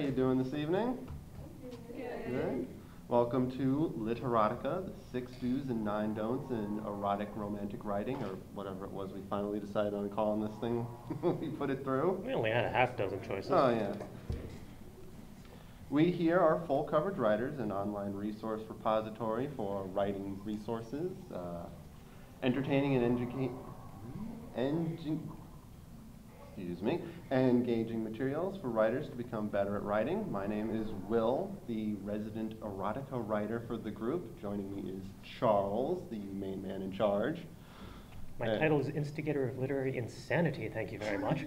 you doing this evening? Good. Welcome to Literotica, the 6 do's and 9 don'ts in erotic romantic writing, or whatever it was we finally decided on calling this thing we put it through. We only had a half dozen choices. Oh, yeah. We here are Full Coverage Writers, an online resource repository for writing resources, entertaining and engaging materials for writers to become better at writing. My name is Will, the resident erotica writer for the group. Joining me is Charles, the main man in charge. My title is Instigator of Literary Insanity, thank you very much.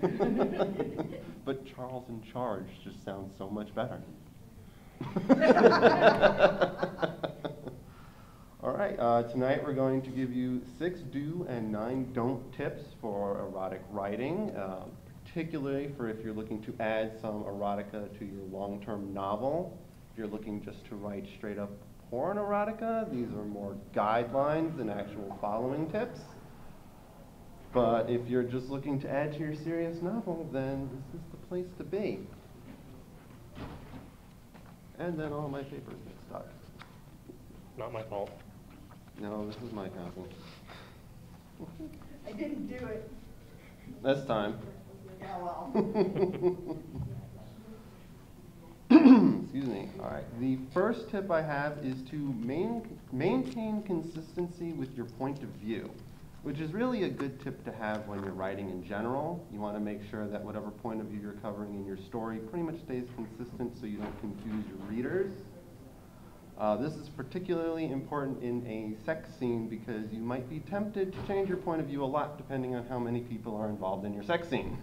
But Charles in charge just sounds so much better. All right, tonight we're going to give you 6 do and 9 don't tips for erotic writing, particularly for if you're looking to add some erotica to your long-term novel. If you're looking just to write straight up porn erotica, these are more guidelines than actual following tips. But if you're just looking to add to your serious novel, then this is the place to be. And then all my papers get stuck. Not my fault. No, this is my copy. I didn't do it. This time. Yeah, well. Excuse me. All right. The first tip I have is to maintain consistency with your point of view, which is really a good tip to have when you're writing in general. You want to make sure that whatever point of view you're covering in your story pretty much stays consistent so you don't confuse your readers. This is particularly important in a sex scene because you might be tempted to change your point of view a lot depending on how many people are involved in your sex scene.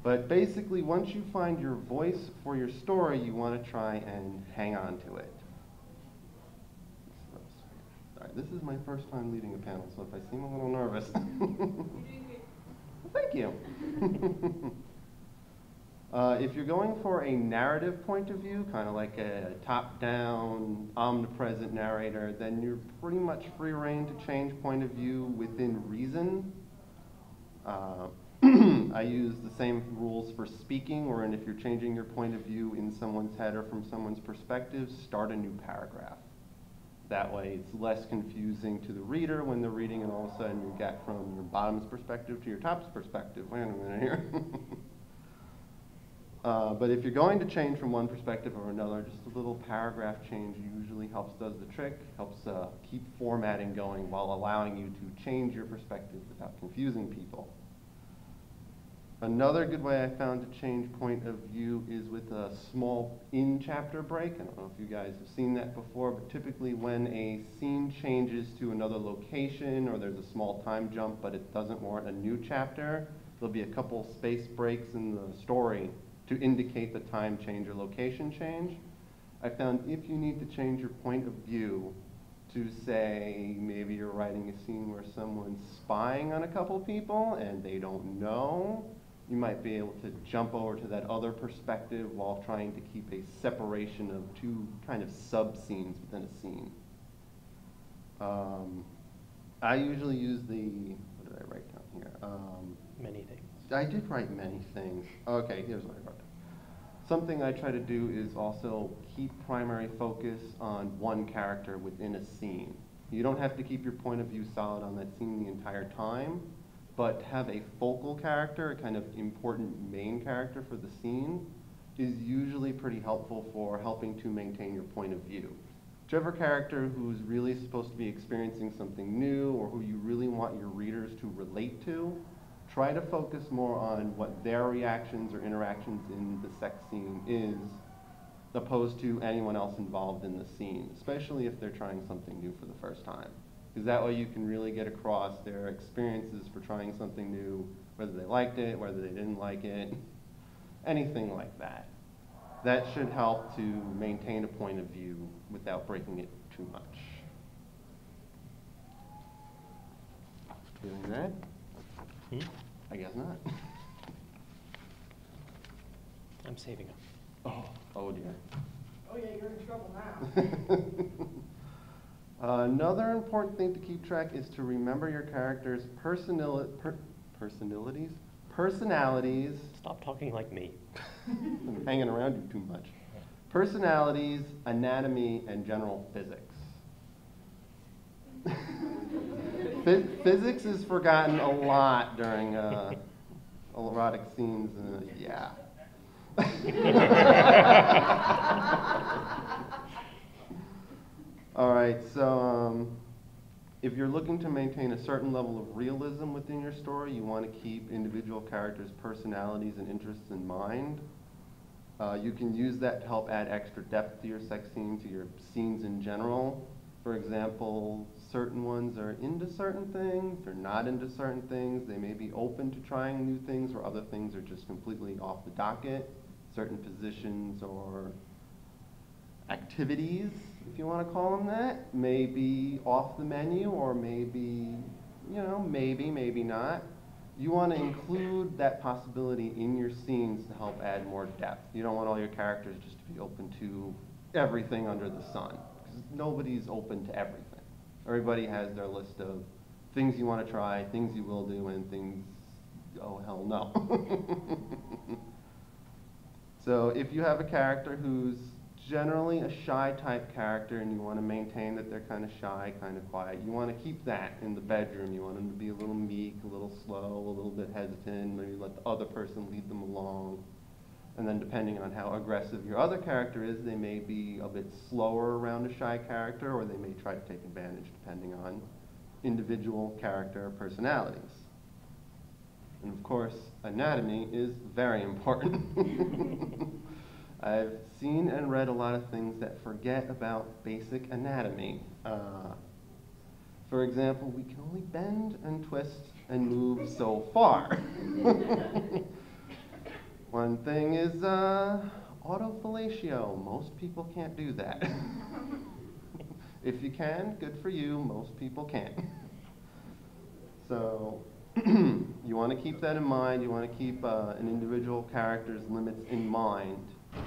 But basically, once you find your voice for your story, you want to try and hang on to it. All right, this is my first time leading a panel, so if I seem a little nervous. Thank you. If you're going for a narrative point of view, kind of like a top-down, omnipresent narrator, then you're pretty much free rein to change point of view within reason. I use the same rules for speaking, wherein if you're changing your point of view in someone's head or from someone's perspective, start a new paragraph. That way it's less confusing to the reader when they're reading and all of a sudden you get from your bottom's perspective to your top's perspective. Wait a minute here. But if you're going to change from one perspective or another, just a little paragraph change usually does the trick, helps keep formatting going while allowing you to change your perspective without confusing people. Another good way I found to change point of view is with a small in-chapter break. I don't know if you guys have seen that before, but typically when a scene changes to another location or there's a small time jump but it doesn't warrant a new chapter, there'll be a couple space breaks in the story to indicate the time change or location change. I found if you need to change your point of view to say maybe you're writing a scene where someone's spying on a couple people and they don't know, you might be able to jump over to that other perspective while trying to keep a separation of 2 kind of sub-scenes within a scene. I usually use what did I write down here? Many things. I did write many things. Okay, here's what I wrote down. Something I try to do is also keep primary focus on one character within a scene. You don't have to keep your point of view solid on that scene the entire time, but have a focal character, a kind of important main character for the scene, is usually pretty helpful for helping to maintain your point of view. Whichever character who's really supposed to be experiencing something new or who you really want your readers to relate to, try to focus more on what their reactions or interactions in the sex scene is, opposed to anyone else involved in the scene, especially if they're trying something new for the first time. Because that way you can really get across their experiences for trying something new, whether they liked it, whether they didn't like it, anything like that. That should help to maintain a point of view without breaking it too much. Feeling that? I guess not. I'm saving up. Oh dear. Oh yeah, you're in trouble now. Another important thing to keep track is to remember your characters' personalities, Personalities. Stop talking like me. I'm hanging around you too much. Personalities, anatomy, and general physics. Physics is forgotten a lot during erotic scenes. Yeah. All right, so if you're looking to maintain a certain level of realism within your story, you want to keep individual characters' personalities and interests in mind. You can use that to help add extra depth to your sex scene, to your scenes in general. For example, certain ones are into certain things, they're not into certain things, they may be open to trying new things, or other things are just completely off the docket. Certain positions or activities, if you want to call them that, may be off the menu, or maybe, maybe not. You want to include that possibility in your scenes to help add more depth. You don't want all your characters just to be open to everything under the sun, because nobody's open to everything. Everybody has their list of things you want to try, things you will do, and things, oh hell no. So if you have a character who's generally a shy type character and you want to maintain that they're kind of shy, kind of quiet, you want to keep that in the bedroom. You want them to be a little meek, a little slow, a little bit hesitant, maybe let the other person lead them along. And then depending on how aggressive your other character is, they may be a bit slower around a shy character, or they may try to take advantage depending on individual character personalities. And of course, anatomy is very important. I've seen and read a lot of things that forget about basic anatomy. For example, we can only bend and twist and move so far. One thing is autofellatio. Most people can't do that. If you can, good for you. Most people can't. So you want to keep that in mind. You want to keep an individual character's limits in mind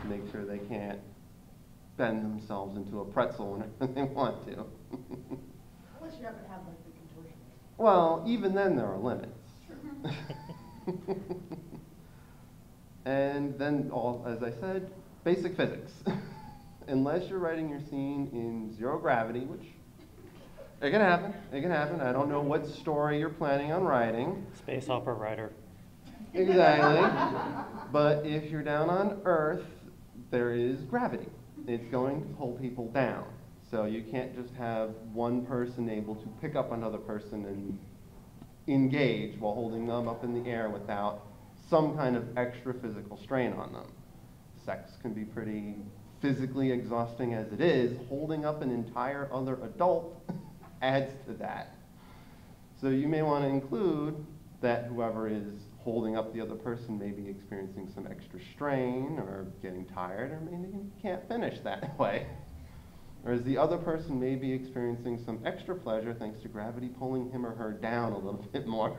to make sure they can't bend themselves into a pretzel whenever they want to. Unless you happen to have like the contortionist. Well, even then there are limits. And then, as I said, basic physics. Unless you're writing your scene in zero gravity, which it can happen. It can happen. I don't know what story you're planning on writing. Space opera writer. Exactly. But if you're down on Earth, there is gravity. It's going to pull people down. So you can't just have one person able to pick up another person and engage while holding them up in the air without some kind of extra physical strain on them. Sex can be pretty physically exhausting as it is. Holding up an entire other adult adds to that. So you may want to include that whoever is holding up the other person may be experiencing some extra strain or getting tired, or maybe you can't finish that way. Whereas the other person may be experiencing some extra pleasure thanks to gravity pulling him or her down a little bit more.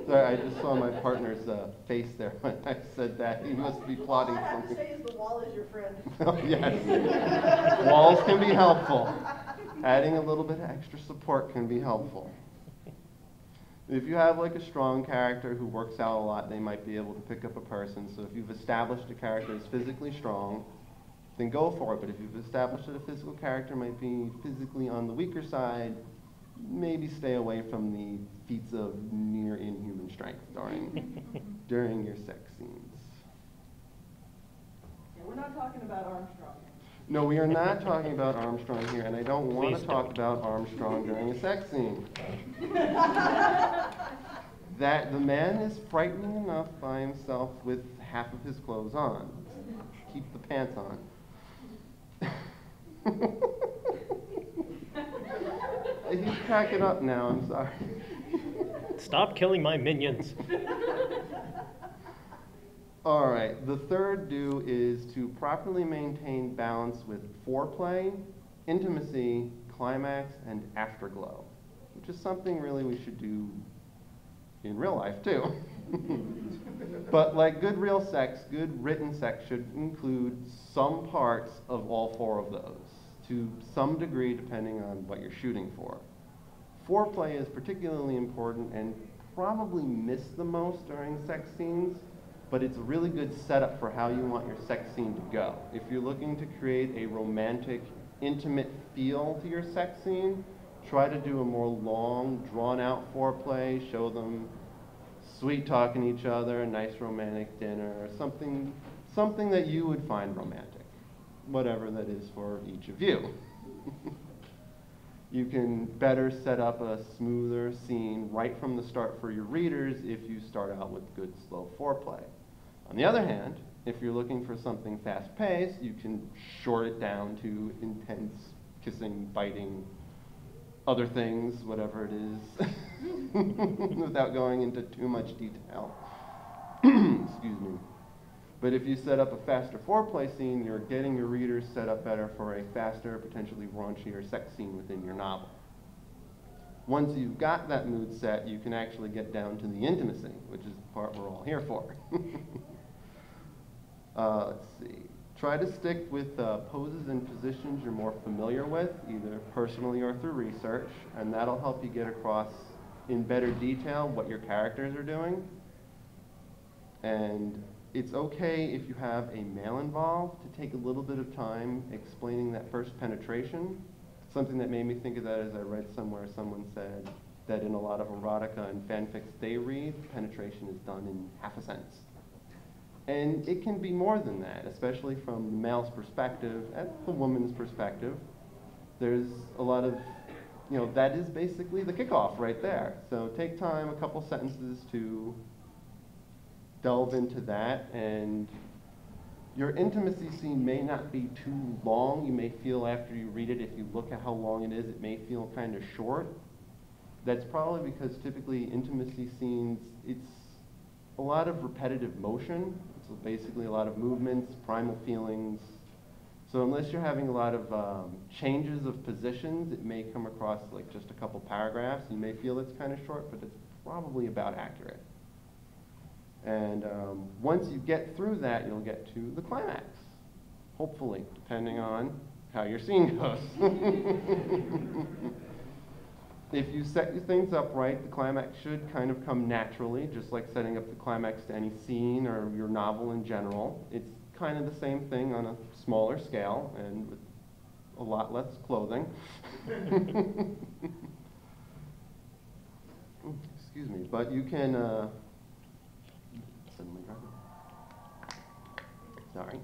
Sorry, I just saw my partner's face there when I said that. He must be plotting something. All I have to say is the wall is your friend. Oh, yes. Walls can be helpful. Adding a little bit of extra support can be helpful. If you have like a strong character who works out a lot, they might be able to pick up a person. So if you've established a character is physically strong, then go for it. But if you've established that a physical character might be physically on the weaker side, maybe stay away from the feats of near inhuman strength during your sex scenes. Yeah, we're not talking about Armstrong. No, we are not talking about Armstrong here, and I don't want Please to talk don't. about Armstrong during a sex scene. That the man is frightening enough by himself with half of his clothes on. Keep the pants on. He's cracking up now, I'm sorry. Stop killing my minions. All right, the third do is to properly maintain balance with foreplay, intimacy, climax, and afterglow, which is something really we should do in real life too. But like good real sex, good written sex should include some parts of all four of those, to some degree depending on what you're shooting for. Foreplay is particularly important and probably missed the most during sex scenes, but it's a really good setup for how you want your sex scene to go. If you're looking to create a romantic, intimate feel to your sex scene, try to do a more long, drawn-out foreplay, show them sweet talking each other, a nice romantic dinner, or something that you would find romantic, whatever that is for each of you. You can better set up a smoother scene right from the start for your readers if you start out with good slow foreplay. On the other hand, if you're looking for something fast-paced, you can short it down to intense kissing, biting, other things, whatever it is, without going into too much detail. Excuse me. But if you set up a faster foreplay scene, you're getting your readers set up better for a faster, potentially raunchier sex scene within your novel. Once you've got that mood set, you can actually get down to the intimacy, which is the part we're all here for. Let's see. Try to stick with poses and positions you're more familiar with, either personally or through research, and that'll help you get across in better detail what your characters are doing. And it's okay if you have a male involved to take a little bit of time explaining that first penetration. Something that made me think of that is I read somewhere someone said that in a lot of erotica and fanfics they read, penetration is done in half a sentence. And it can be more than that, especially from the male's perspective and the woman's perspective. There's a lot of, that is basically the kickoff right there. So take time, a couple sentences to delve into that, and your intimacy scene may not be too long. You may feel after you read it, if you look at how long it is, it may feel kind of short. That's probably because typically intimacy scenes, it's a lot of repetitive motion. So basically a lot of movements, primal feelings. So unless you're having a lot of changes of positions, it may come across like just a couple paragraphs. You may feel it's kind of short, but it's probably about accurate. And once you get through that, you'll get to the climax, hopefully, depending on how your scene goes. If you set your things up right, the climax should kind of come naturally, just like setting up the climax to any scene or your novel in general. It's kind of the same thing on a smaller scale and with a lot less clothing. Excuse me, but you can, sorry.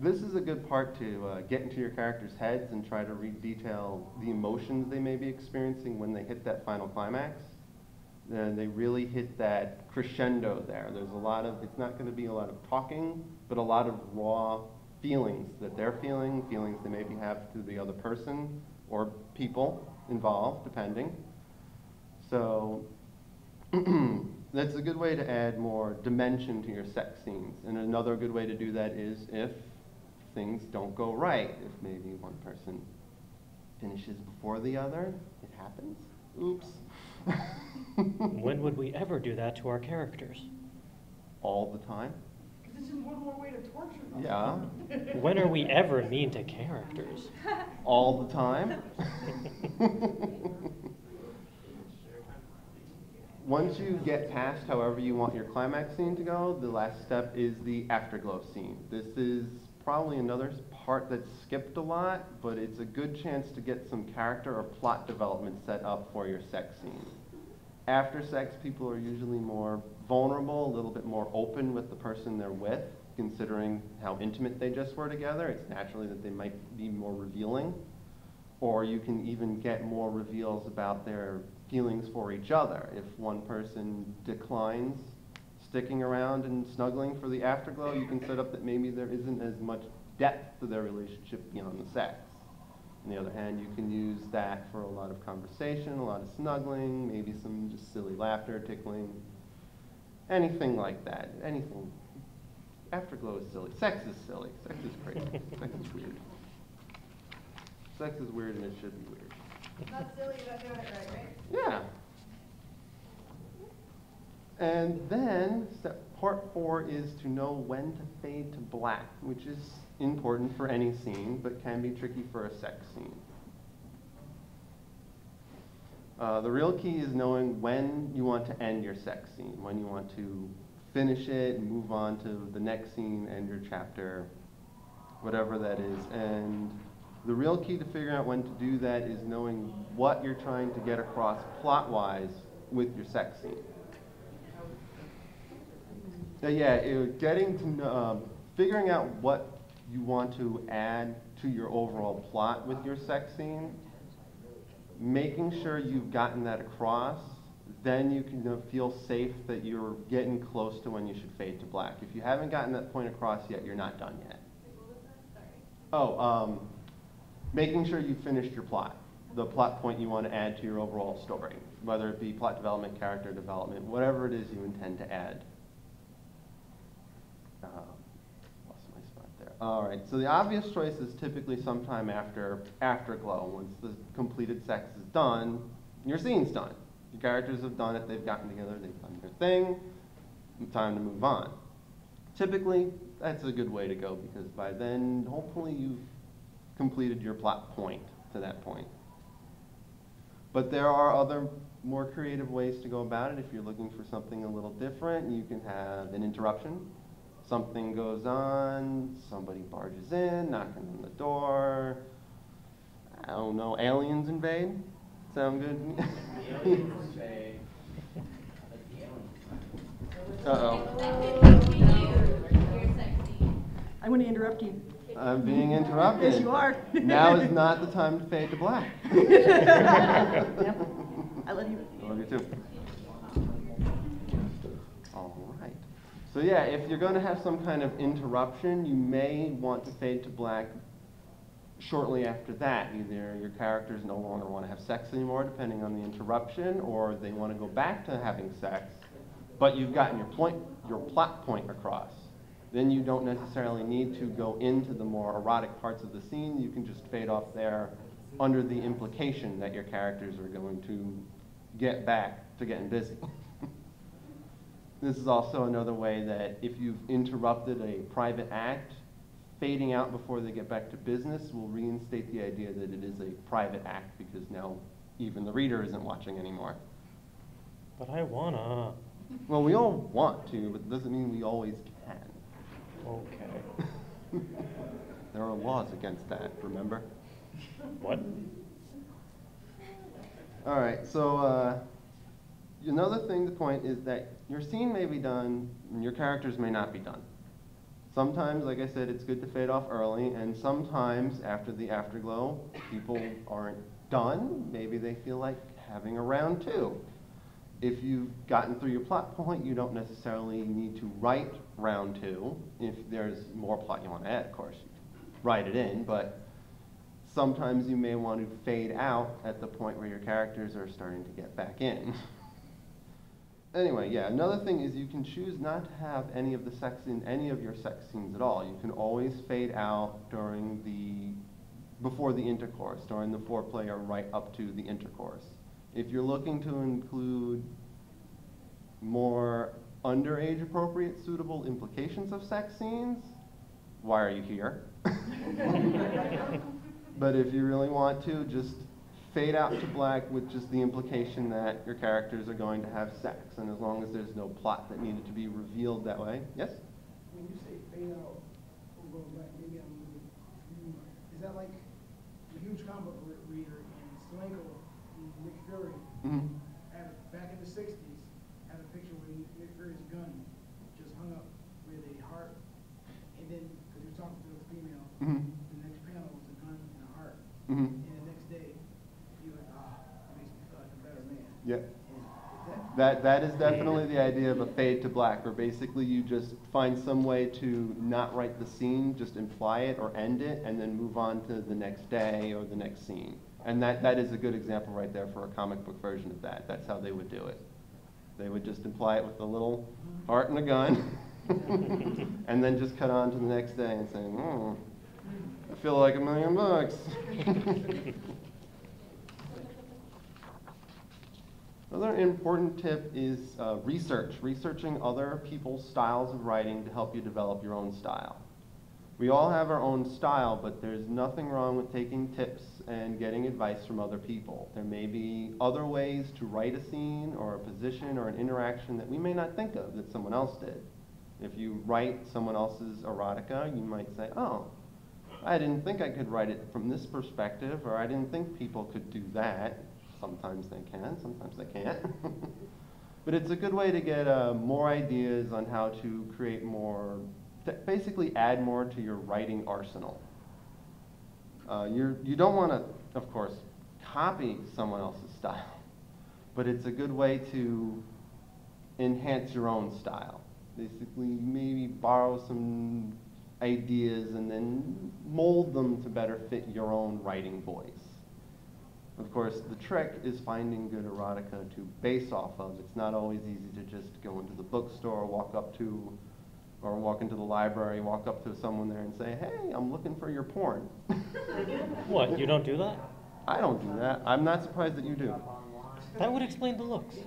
This is a good part to get into your characters' heads and try to detail the emotions they may be experiencing when they hit that final climax. They really hit that crescendo there. There's a lot of, it's not going to be a lot of talking, but a lot of raw feelings that they're feeling, feelings they maybe have to the other person or people involved, depending. So that's a good way to add more dimension to your sex scenes. And another good way to do that is if things don't go right. If maybe one person finishes before the other, it happens. Oops. When would we ever do that to our characters? All the time. Because this is one more way to torture them. Yeah. When are we ever mean to characters? All the time. Once you get past however you want your climax scene to go, the last step is the afterglow scene. This is probably another part that's skipped a lot, but it's a good chance to get some character or plot development set up for your sex scene. After sex, people are usually more vulnerable, a little bit more open with the person they're with, considering how intimate they just were together. It's naturally that they might be more revealing. Or you can even get more reveals about their feelings for each other. If one person declines sticking around and snuggling for the afterglow, you can set up that maybe there isn't as much depth to their relationship beyond the sex. On the other hand, you can use that for a lot of conversation, a lot of snuggling, maybe some just silly laughter, tickling, anything like that. Anything. Afterglow is silly. Sex is silly. Sex is crazy. Sex is weird. Sex is weird and it should be weird. Not silly about doing it right, right? Yeah. And then part 4 is to know when to fade to black, which is important for any scene, but can be tricky for a sex scene. The real key is knowing when you want to end your sex scene, when you want to finish it and move on to the next scene, end your chapter, whatever that is. And the real key to figuring out when to do that is knowing what you're trying to get across plot-wise with your sex scene. Getting to know, figuring out what you want to add to your overall plot with your sex scene, making sure you've gotten that across, then you can feel safe that you're getting close to when you should fade to black. If you haven't gotten that point across yet, you're not done yet. Making sure you've finished your plot, the plot point you want to add to your overall story, whether it be plot development, character development, whatever it is you intend to add. Lost my spot there. All right, so the obvious choice is typically sometime after afterglow. Once the completed sex is done, your scene's done. Your characters have done it, they've gotten together, they've done their thing, time to move on. Typically, that's a good way to go because by then, hopefully you've completed your plot point to that point. But there are other more creative ways to go about it. If you're looking for something a little different, you can have an interruption. Something goes on, somebody barges in, knocking on the door. I don't know, aliens invade? Sound good? Aliens invade. Uh-oh. I'm going to interrupt you. I'm being interrupted. Yes, you are. Now is not the time to fade to black. Yep. I love you. I love you too. All right. So yeah, if you're going to have some kind of interruption, you may want to fade to black shortly after that. Either your characters no longer want to have sex anymore, depending on the interruption, or they want to go back to having sex, but you've gotten your plot point across. Then you don't necessarily need to go into the more erotic parts of the scene. You can just fade off there under the implication that your characters are going to get back to getting busy. This is also another way that if you've interrupted a private act, fading out before they get back to business will reinstate the idea that it is a private act because now even the reader isn't watching anymore. But I wanna. Well, we all want to, but it doesn't mean we always can. Okay. There are laws against that, remember? What? All right, so another thing to point is that your scene may be done and your characters may not be done. Sometimes, like I said, it's good to fade off early, and sometimes after the afterglow, people aren't done. Maybe they feel like having a round two. If you've gotten through your plot point, you don't necessarily need to write round two. If there's more plot you want to add, of course, you write it in, but sometimes you may want to fade out at the point where your characters are starting to get back in. Anyway, yeah, another thing is you can choose not to have any of the sex in any of your sex scenes at all. You can always fade out before the intercourse, during the foreplay or right up to the intercourse. If you're looking to include more underage appropriate suitable implications of sex scenes, why are you here? But if you really want to, just fade out to black with just the implication that your characters are going to have sex, and as long as there's no plot that needed to be revealed that way. Yes? When you say fade out or go back, maybe I'm a little confused. Is that like a huge comic book reader in Slinko, Nick Fury, back in the 60s, had a picture where Nick Fury's gun just hung up with a heart, and then, because you're talking to a female, the next panel was a gun and a heart, and the next day, you're like, it makes me feel like a better man. Yeah. That is definitely the idea of a fade to black, where basically you just find some way to not write the scene, just imply it or end it, and then move on to the next day or the next scene. And that is a good example right there for a comic book version of that. That's how they would do it. They would just imply it with a little heart and a gun, and then just cut on to the next day and say, I feel like $1 million. Another important tip is researching other people's styles of writing to help you develop your own style. We all have our own style, but there's nothing wrong with taking tips and getting advice from other people. There may be other ways to write a scene or a position or an interaction that we may not think of that someone else did. If you write someone else's erotica, you might say, oh, I didn't think I could write it from this perspective, or I didn't think people could do that. Sometimes they can, sometimes they can't. But it's a good way to get more ideas on how to create more, to basically add more to your writing arsenal. You don't want to, of course, copy someone else's style, but it's a good way to enhance your own style. Basically, maybe borrow some ideas and then mold them to better fit your own writing voice. Of course, the trick is finding good erotica to base off of. It's not always easy to just go into the bookstore, walk into the library, walk up to someone there and say, hey, I'm looking for your porn. What, you don't do that? I don't do that. I'm not surprised that you do. That would explain the looks.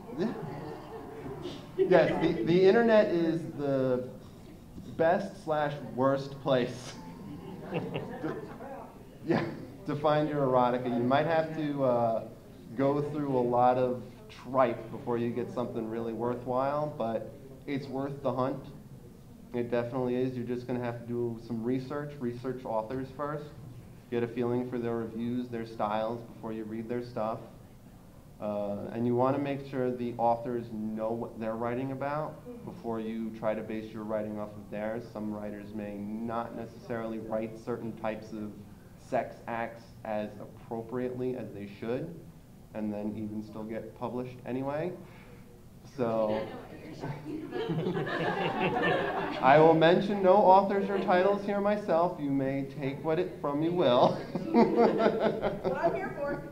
Yes, the internet is the best/worst place to find your erotica. You might have to go through a lot of tripe before you get something really worthwhile, but it's worth the hunt. It definitely is. You're just going to have to do some research authors first, get a feeling for their reviews, their styles before you read their stuff. And you want to make sure the authors know what they're writing about before you try to base your writing off of theirs. Some writers may not necessarily write certain types of sex acts as appropriately as they should, and then even still get published anyway. So I will mention no authors or titles here myself. You may take what it from you will. What I'm here for.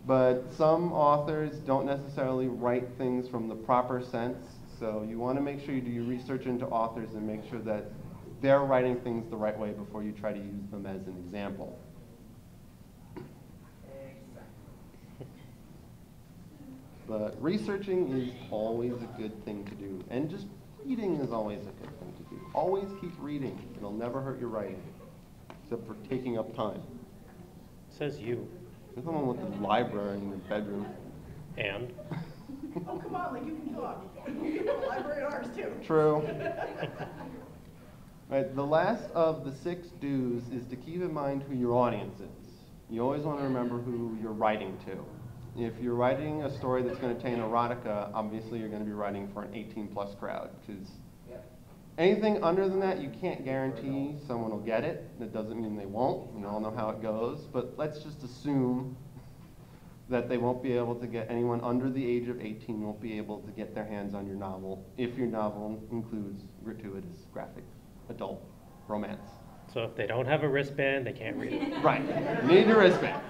But some authors don't necessarily write things from the proper sense, so you want to make sure you do your research into authors and make sure that they're writing things the right way before you try to use them as an example. But researching is always a good thing to do, and just reading is always a good thing to do. Always keep reading. It'll never hurt your writing, except for taking up time. Says you. There's someone with a library in your bedroom. And? Oh, come on, like you can talk. You have a library at ours too. True. Right, the last of the 6 do's is to keep in mind who your audience is. You always want to remember who you're writing to. If you're writing a story that's going to contain erotica, obviously you're going to be writing for an 18+ crowd, because anything under than that, you can't guarantee someone will get it. That doesn't mean they won't. We all know how it goes. But let's just assume that they won't be able to get, anyone under the age of 18 won't be able to get their hands on your novel if your novel includes gratuitous, graphic, adult romance. So if they don't have a wristband, they can't read it. Right. You need your wristband.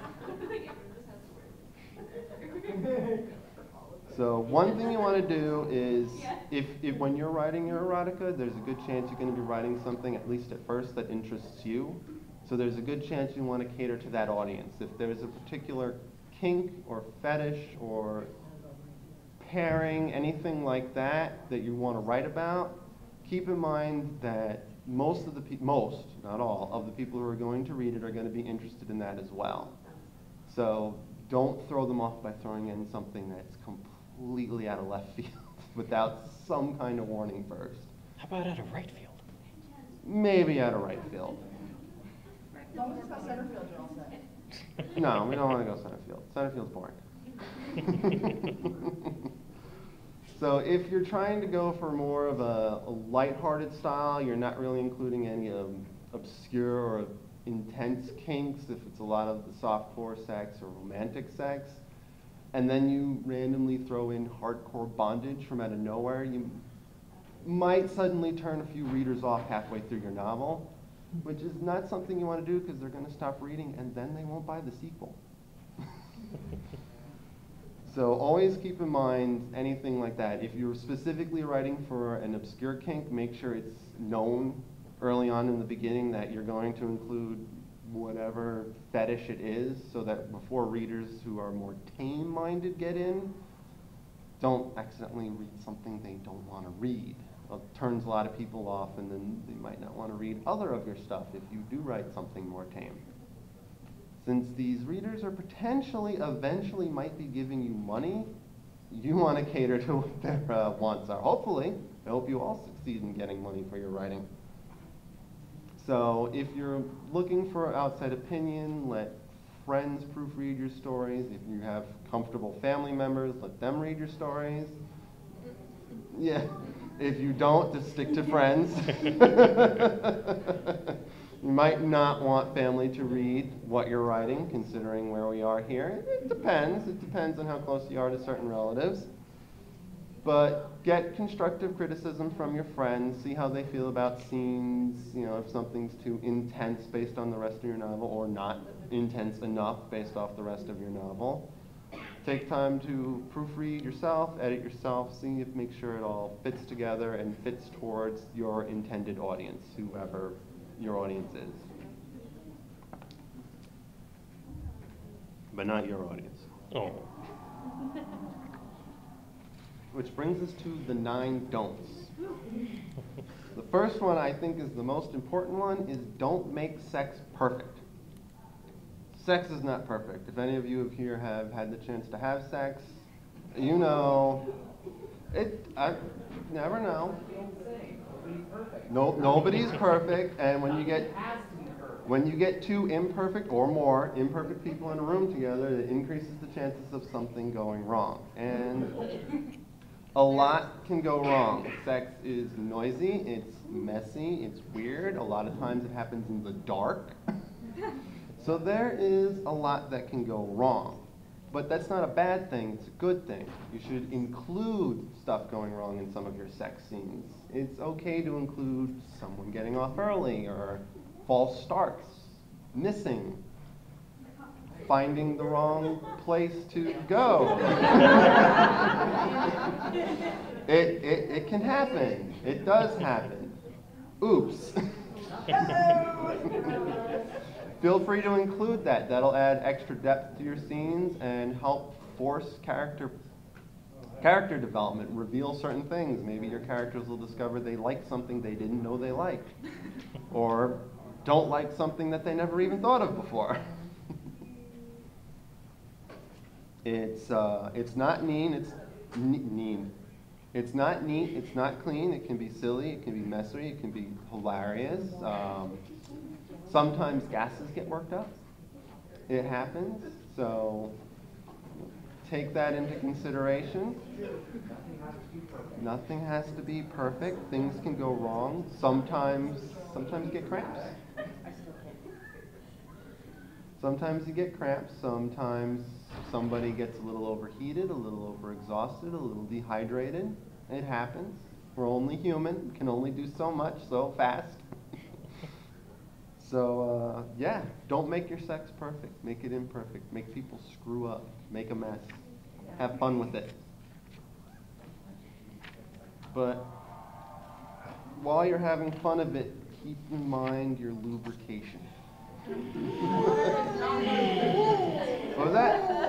So one thing you want to do is, if when you're writing your erotica, there's a good chance you're going to be writing something, at least at first, that interests you. So there's a good chance you want to cater to that audience. If there's a particular kink or fetish or pairing, anything like that that you want to write about, keep in mind that most, not all, of the people who are going to read it are going to be interested in that as well. So don't throw them off by throwing in something that's completely out of left field without some kind of warning first. How about out of right field? Maybe out of right field. As long as it's not center field, you're all set. No, we don't want to go center field. Center field's boring. So if you're trying to go for more of a lighthearted style, you're not really including any obscure or intense kinks, if it's a lot of the softcore sex or romantic sex, and then you randomly throw in hardcore bondage from out of nowhere, you might suddenly turn a few readers off halfway through your novel, which is not something you want to do because they're going to stop reading and then they won't buy the sequel. So always keep in mind anything like that. If you're specifically writing for an obscure kink, make sure it's known early on in the beginning that you're going to include whatever fetish it is, so that before readers who are more tame-minded get in, don't accidentally read something they don't want to read. turns a lot of people off, and then they might not want to read other of your stuff if you do write something more tame. Since these readers are potentially, eventually might be giving you money, you want to cater to what their wants are. Hopefully, I hope you all succeed in getting money for your writing. So if you're looking for outside opinion, let friends proofread your stories. If you have comfortable family members, let them read your stories. Yeah, if you don't, just stick to friends. You might not want family to read what you're writing, considering where we are here. It depends. It depends on how close you are to certain relatives. But get constructive criticism from your friends. See how they feel about scenes. You know, if something's too intense based on the rest of your novel, or not intense enough based off the rest of your novel. Take time to proofread yourself, edit yourself, see if make sure it all fits together and fits towards your intended audience, whoever your audience is. But not your audience. Oh. Which brings us to the 9 don'ts. The first one I think is the most important one is don't make sex perfect. Sex is not perfect. If any of you here have had the chance to have sex, you know, I never know. No, nobody's perfect, and when you get 2 imperfect or more imperfect people in a room together, it increases the chances of something going wrong. And a lot can go wrong. Sex is noisy, it's messy, it's weird. A lot of times it happens in the dark. So there is a lot that can go wrong. But that's not a bad thing, it's a good thing. You should include stuff going wrong in some of your sex scenes. It's okay to include someone getting off early, or false starts, missing, finding the wrong place to go. It can happen. It does happen. Oops. Feel free to include that. That'll add extra depth to your scenes and help force character development, reveal certain things. Maybe your characters will discover they like something they didn't know they liked, or don't like something that they never even thought of before. It's not mean, it's mean. It's not neat, it's not clean, it can be silly, it can be messy, it can be hilarious. Sometimes gases get worked up. It happens, so take that into consideration. Nothing has to be perfect. Things can go wrong. Sometimes you get cramps. Sometimes you get cramps. Sometimes somebody gets a little overheated, a little overexhausted, a little dehydrated. It happens. We're only human. We can only do so much so fast. So, yeah, don't make your sex perfect. Make it imperfect. Make people screw up. Make a mess. Have fun with it. But while you're having fun of it, keep in mind your lubrication. What was that?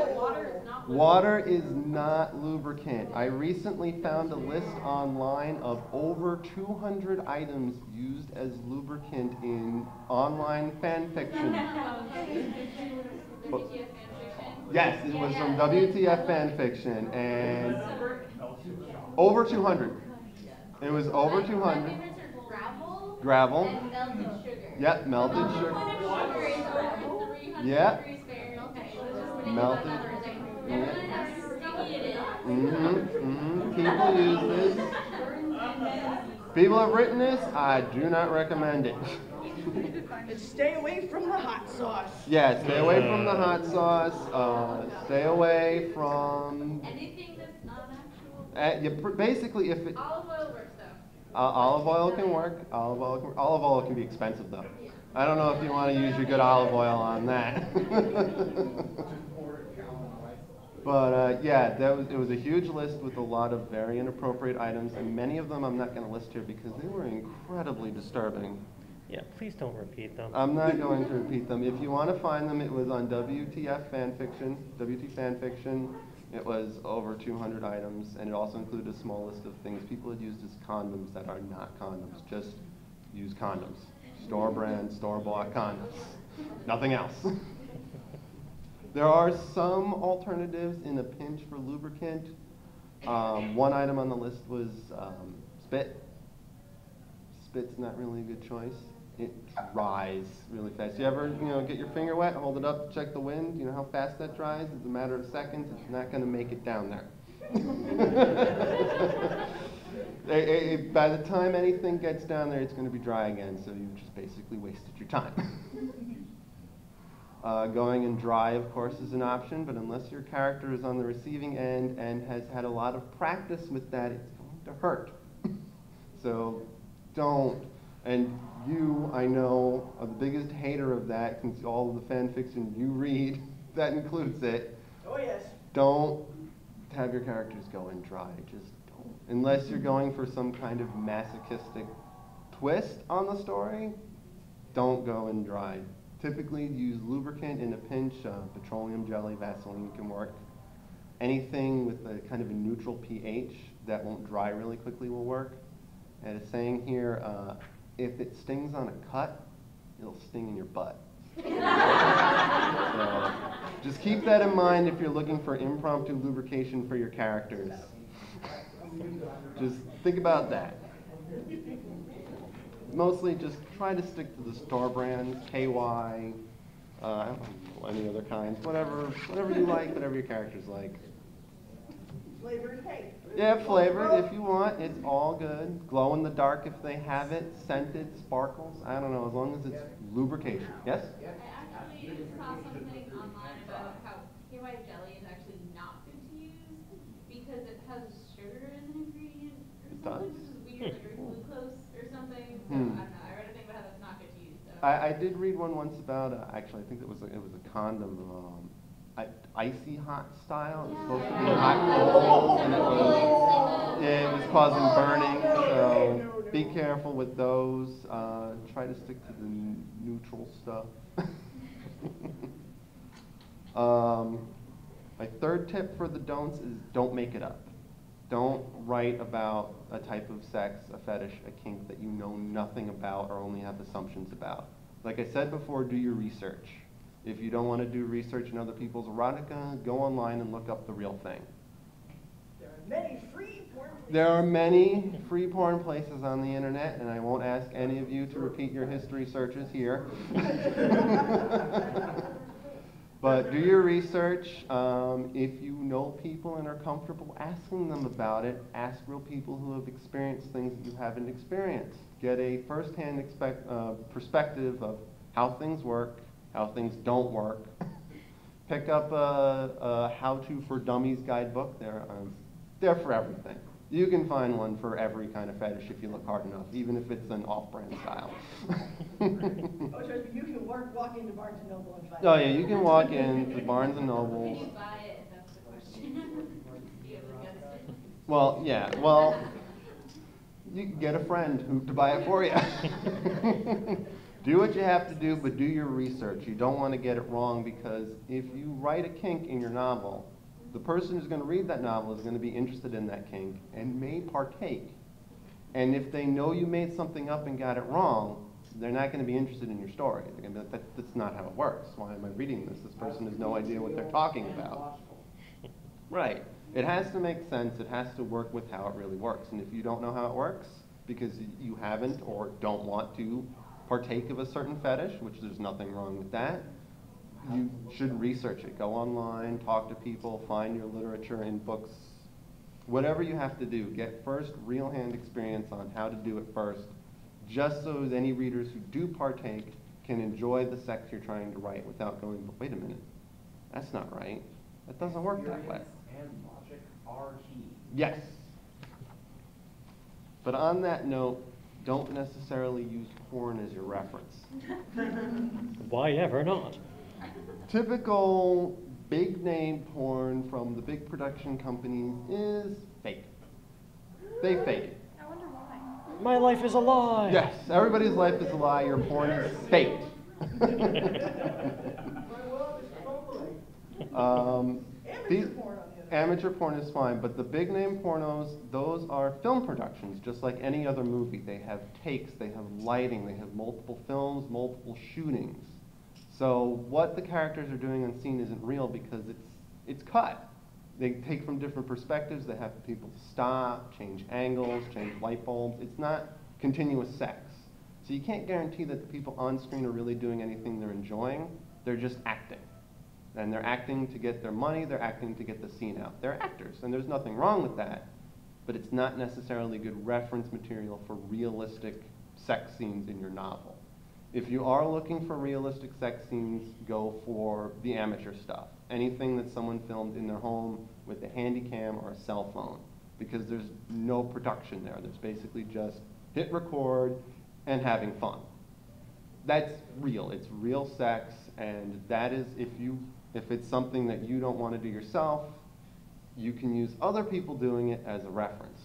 Water is not lubricant. I recently found a list online of over 200 items used as lubricant in online fan fiction. Yes, it was from WTF fan fiction, and over 200. It was over 200. Gravel. And melted sugar. Yep, melted sugar. Yep. Melted. People use this. People have written this. I do not recommend it. And stay away from the hot sauce. Yeah, stay away from the hot sauce. Stay away from Anything that's not actual. basically, if it Olive oil works though. olive oil can work. Olive oil can be expensive though. I don't know if you want to use your good olive oil on that. But yeah, it was a huge list with a lot of very inappropriate items, and many of them I'm not going to list here because they were incredibly disturbing. Yeah, please don't repeat them. I'm not going to repeat them. If you want to find them, it was on WTF Fanfiction, WT Fanfiction. It was over 200 items, and it also included a small list of things people had used as condoms that are not condoms. Just use condoms. Store brand, store-bought condoms. Nothing else. There are some alternatives in a pinch for lubricant. One item on the list was spit. Spit's not really a good choice. It dries really fast. You ever, get your finger wet, hold it up, check the wind? You know how fast that dries? It's a matter of seconds. It's not going to make it down there. By the time anything gets down there, it's going to be dry again, so you just basically wasted your time. Going in dry, of course, is an option, but unless your character is on the receiving end and has had a lot of practice with that, it's going to hurt. So don't. And you, I know, are the biggest hater of that, since all of the fan fiction you read, that includes it. Oh, yes. Don't have your characters go in dry. Just don't. Unless you're going for some kind of masochistic twist on the story, don't go in dry. Typically, use lubricant in a pinch. Petroleum jelly, Vaseline can work. Anything with a kind of a neutral pH that won't dry really quickly will work. And it's saying here, if it stings on a cut, it'll sting in your butt. So just keep that in mind if you're looking for impromptu lubrication for your characters. Just think about that. Mostly just try to stick to the store brands, KY, I don't know, any other kinds, whatever you like, whatever your characters like. Flavored cake. Yeah, flavored if you want. It's all good. Glow in the dark if they have it. Scented, sparkles. I don't know, as long as it's lubrication. Yes? I actually saw something online about how KY jelly is actually not good to use because it has sugar as an ingredient or something, which is weird, like or glucose or something. So I don't know. I read a thing about how that's not good to use. So. I did read one once about, actually, I think it was a condom. Icy hot style. It was supposed to be hot cold, and it was causing burning. So be careful with those. Try to stick to the neutral stuff. My third tip for the don'ts is don't make it up. Don't write about a type of sex, a fetish, a kink that you know nothing about or only have assumptions about. Like I said before, do your research. If you don't want to do research in other people's erotica, go online and look up the real thing. There are many free porn places. There are many free porn places on the internet, and I won't ask any of you to repeat your history searches here. But do your research. If you know people and are comfortable asking them about it, ask real people who have experienced things that you haven't experienced. Get a first-hand perspective of how things work, how things don't work. Pick up a how-to for dummies guidebook. They're for everything. You can find one for every kind of fetish if you look hard enough, even if it's an off-brand style. Oh, trust me, you can walk into Barnes & Noble and find Oh yeah, you can walk in to Barnes & Noble. Can you buy it? That's the question. Do you have a guess? Well, yeah, you can get a friend to buy it for you. Do what you have to do, but do your research. You don't want to get it wrong, because if you write a kink in your novel, the person who's going to read that novel is going to be interested in that kink and may partake. And if they know you made something up and got it wrong, they're not going to be interested in your story. They're going to be like, that's not how it works. Why am I reading this? This person has no idea what they're talking about. Right. It has to make sense. It has to work with how it really works. And if you don't know how it works because you haven't or don't want to partake of a certain fetish, which there's nothing wrong with that, you should research it. Go online, talk to people, find your literature in books. Whatever you have to do, get first real hand experience on how to do it first, just so as any readers who do partake can enjoy the sex you're trying to write without going, but wait a minute, that's not right. That doesn't work that way. And logic are key. Yes. But on that note, don't necessarily use porn as your reference. Why ever not? Typical big name porn from the big production companies is fake. They fake it. I wonder why. My life is a lie. Yes, everybody's life is a lie. Your porn is faked. Amateur These, porn, on the other amateur porn is fine, but the big name pornos, those are film productions, just like any other movie. They have takes, they have lighting, they have multiple films, multiple shootings. So what the characters are doing on scene isn't real because it's cut. They take from different perspectives, they have people stop, change angles, change light bulbs. It's not continuous sex. So you can't guarantee that the people on screen are really doing anything they're enjoying. They're just acting. And they're acting to get their money, they're acting to get the scene out. They're actors, and there's nothing wrong with that, but it's not necessarily good reference material for realistic sex scenes in your novel. If you are looking for realistic sex scenes, go for the amateur stuff. Anything that someone filmed in their home with a handy cam or a cell phone, because there's no production there. There's basically just hit record and having fun. That's real. It's real sex, and that is, if it's something that you don't want to do yourself, you can use other people doing it as a reference.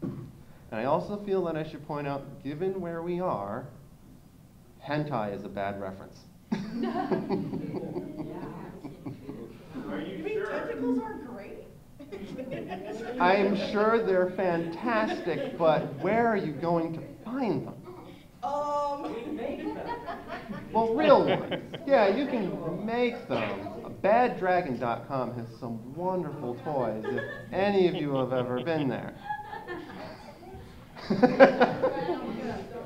And I also feel that I should point out, given where we are, hentai is a bad reference. Are You you mean sure? tentacles aren't great? I'm sure they're fantastic, but where are you going to find them? Well, real ones. Yeah, you can make them. Baddragon.com has some wonderful toys, if any of you have ever been there.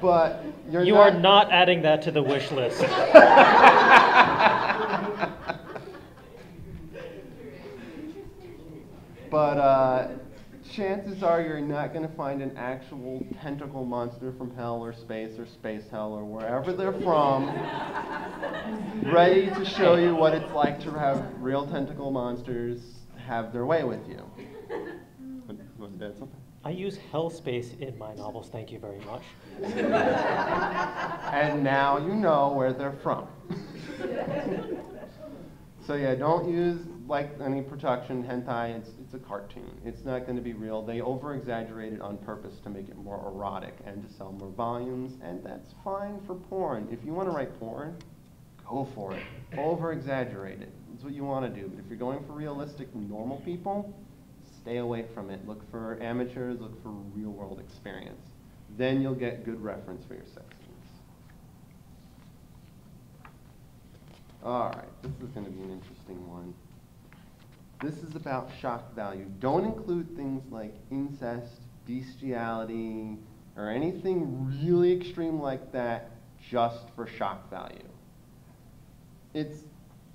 But You are not adding that to the wish list. But chances are you're not going to find an actual tentacle monster from hell or space hell or wherever they're from ready to show you what it's like to have real tentacle monsters have their way with you. Was that something? I use hell space in my novels, thank you very much. And now you know where they're from. So yeah, don't use like any production hentai. It's a cartoon. It's not going to be real. They over-exaggerate it on purpose to make it more erotic and to sell more volumes, and that's fine for porn. If you want to write porn, go for it. Over-exaggerate it. That's what you want to do. But if you're going for realistic, normal people, stay away from it. Look for amateurs. Look for real-world experience. Then you'll get good reference for your sex scenes. All right, this is going to be an interesting one. This is about shock value. Don't include things like incest, bestiality, or anything really extreme like that just for shock value. It's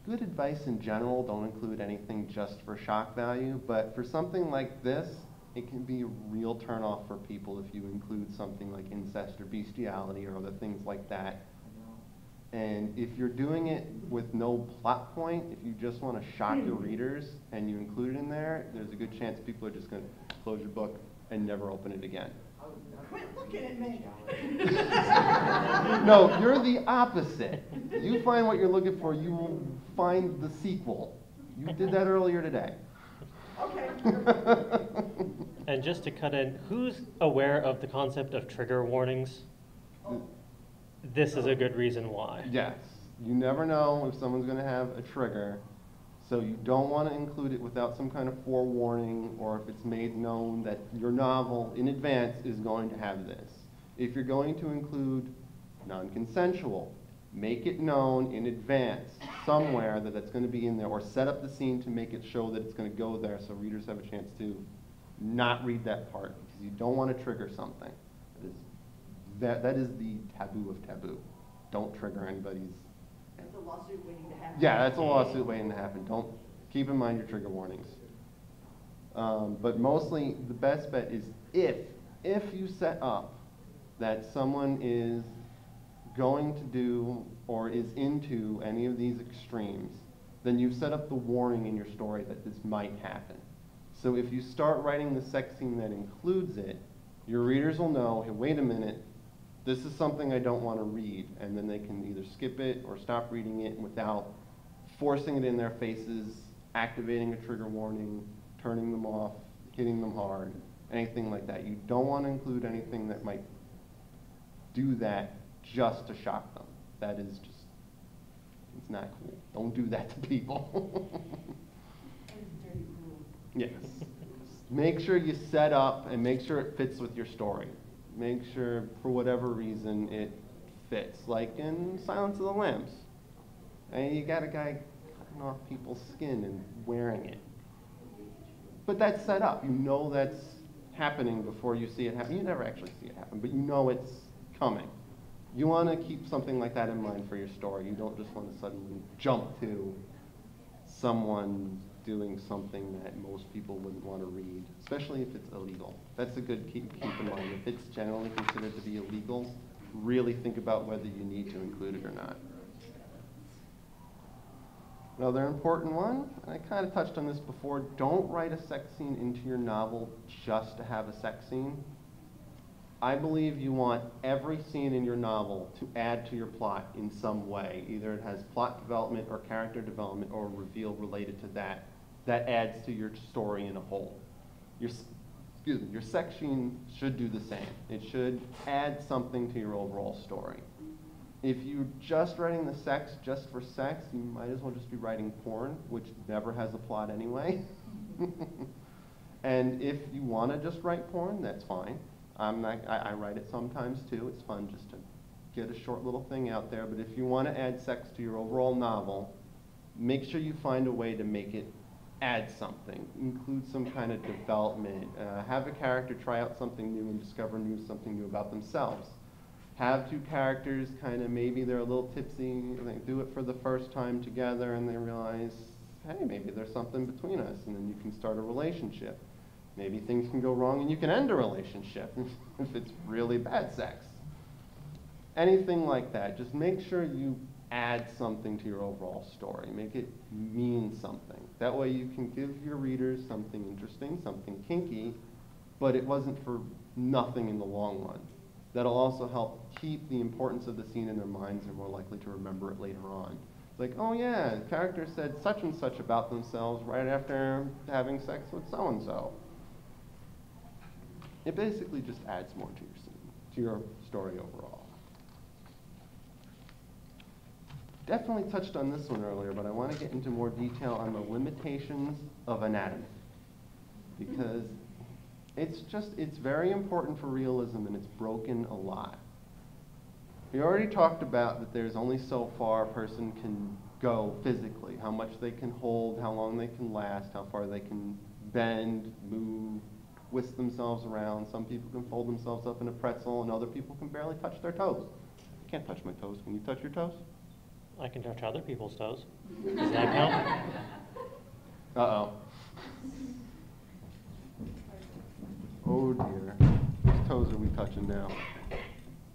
good advice in general, don't include anything just for shock value, but for something like this, it can be a real turnoff for people if you include something like incest or bestiality or other things like that. And if you're doing it with no plot point, if you just want to shock your readers and you include it in there, there's a good chance people are just going to close your book and never open it again. Quit looking at me. No, you're the opposite. You find what you're looking for, you will find the sequel. You did that earlier today. Okay. And just to cut in, who's aware of the concept of trigger warnings? This is a good reason why. Yes. You never know if someone's going to have a trigger, so you don't want to include it without some kind of forewarning or if it's made known that your novel in advance is going to have this. If you're going to include non-consensual, make it known in advance somewhere that that's going to be in there, or set up the scene to make it show that it's going to go there so readers have a chance to not read that part because you don't want to trigger something. That is the taboo of taboo. Don't trigger anybody's. That's a lawsuit waiting to happen. Yeah, that's a lawsuit waiting to happen. Don't keep in mind your trigger warnings. But mostly, the best bet is if you set up that someone is going to do or is into any of these extremes, then you've set up the warning in your story that this might happen. So if you start writing the sex scene that includes it, your readers will know, hey, wait a minute, this is something I don't want to read, and then they can either skip it or stop reading it without forcing it in their faces, activating a trigger warning, turning them off, hitting them hard, anything like that. You don't want to include anything that might do that just to shock them. That is just, it's not cool. Don't do that to people. Yes. Make sure you set up and make sure it fits with your story. Make sure, for whatever reason, it fits. Like in Silence of the Lambs. And you got a guy cutting off people's skin and wearing it. But that's set up. You know that's happening before you see it happen. You never actually see it happen, but you know it's coming. You want to keep something like that in mind for your story. You don't just want to suddenly jump to someone doing something that most people wouldn't want to read, especially if it's illegal. That's a good keep in mind. If it's generally considered to be illegal, really think about whether you need to include it or not. Another important one, and I kind of touched on this before, don't write a sex scene into your novel just to have a sex scene. I believe you want every scene in your novel to add to your plot in some way. Either it has plot development or character development or reveal related to that. That adds to your story in a whole. Your sex scene should do the same. It should add something to your overall story. If you're just writing the sex just for sex, you might as well just be writing porn, which never has a plot anyway. And if you want to just write porn, that's fine. I write it sometimes too. It's fun just to get a short little thing out there. But if you want to add sex to your overall novel, make sure you find a way to make it add something. Include some kind of development. Have a character try out something new and discover something new about themselves. Have two characters kind of, maybe they're a little tipsy, they do it for the first time together and they realize, hey, maybe there's something between us, and then you can start a relationship. Maybe things can go wrong and you can end a relationship if it's really bad sex. Anything like that, just make sure you add something to your overall story. Make it mean something. That way you can give your readers something interesting, something kinky, but it wasn't for nothing in the long run. That'll also help keep the importance of the scene in their minds. They're more likely to remember it later on. It's like, oh yeah, the character said such and such about themselves right after having sex with so-and-so. It basically just adds more to your scene, to your story overall. Definitely touched on this one earlier, but I want to get into more detail on the limitations of anatomy. Because it's very important for realism, and it's broken a lot. We already talked about that there's only so far a person can go physically, how much they can hold, how long they can last, how far they can bend, move, twist themselves around. Some people can fold themselves up in a pretzel, and other people can barely touch their toes. I can't touch my toes. Can you touch your toes? I can touch other people's toes. Does that count? Uh-oh. Oh dear. Whose toes are we touching now?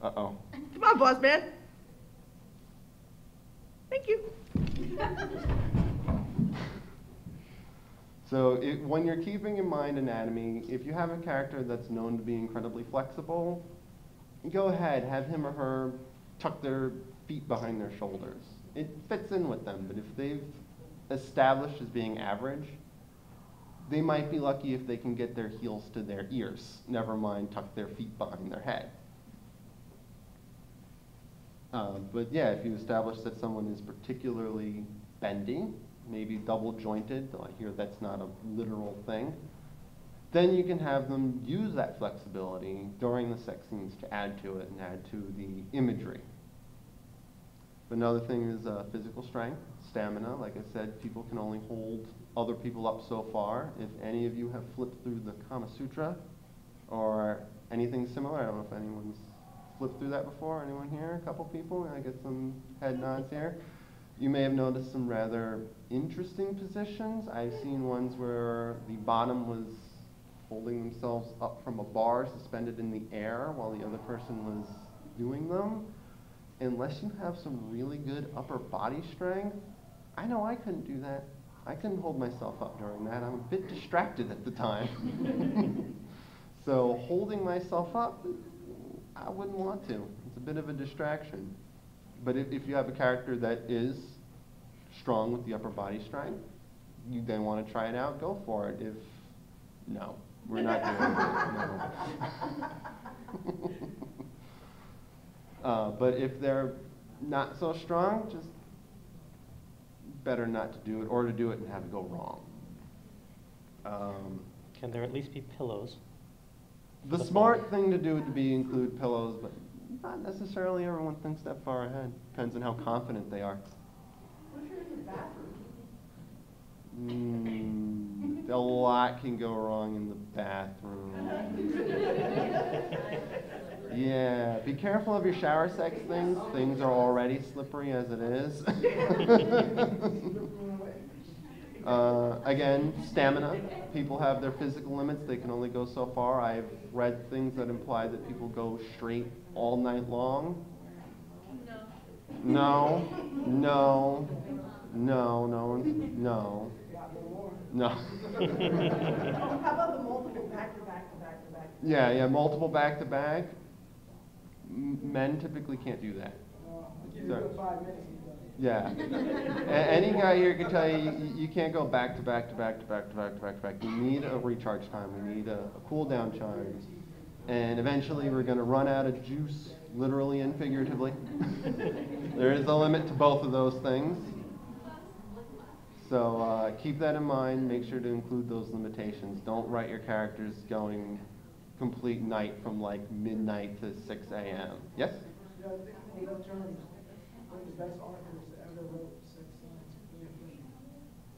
Uh-oh. Come on, boss man. Thank you. So when you're keeping in mind anatomy, if you have a character that's known to be incredibly flexible, go ahead, have him or her tuck their feet behind their shoulders. It fits in with them, but if they've established as being average, they might be lucky if they can get their heels to their ears, never mind tuck their feet behind their head. But yeah, if you establish that someone is particularly bendy, maybe double jointed, though I hear that's not a literal thing, then you can have them use that flexibility during the sex scenes to add to it and add to the imagery. But another thing is physical strength, stamina. Like I said, people can only hold other people up so far. If any of you have flipped through the Kama Sutra or anything similar, I don't know if anyone's flipped through that before. Anyone here? A couple people? I get some head nods here. You may have noticed some rather interesting positions. I've seen ones where the bottom was holding themselves up from a bar suspended in the air while the other person was doing them. Unless you have some really good upper body strength, I know I couldn't do that. I couldn't hold myself up during that. I'm a bit distracted at the time. So holding myself up, I wouldn't want to. It's a bit of a distraction. But if you have a character that is strong with the upper body strength, you then want to try it out, go for it. No, we're not doing it. No. But if they're not so strong, just better not to do it, or to do it and have it go wrong. Can there at least be pillows? The smart thing to do would be include pillows, but not necessarily everyone thinks that far ahead. Depends on how confident they are. What if you're in the bathroom? A lot can go wrong in the bathroom. Yeah, be careful of your shower sex things. Things are already slippery as it is. Again, stamina. People have their physical limits. They can only go so far. I've read things that imply that people go straight all night long. No. No. No. No. No. No. How about the multiple back to back to back to back? Yeah, multiple back to back. Men typically can't do that. So, 5 minutes. yeah. Any guy here can tell you, you can't go back to back to back to back to back to back to back. You need a recharge time. We need a cool down time. And eventually we're going to run out of juice, literally and figuratively. There is a limit to both of those things. So keep that in mind. Make sure to include those limitations. Don't write your characters going complete night from like midnight to 6 a.m. Yes? Yeah, I think in those terms, one of the best authors that ever wrote sex science,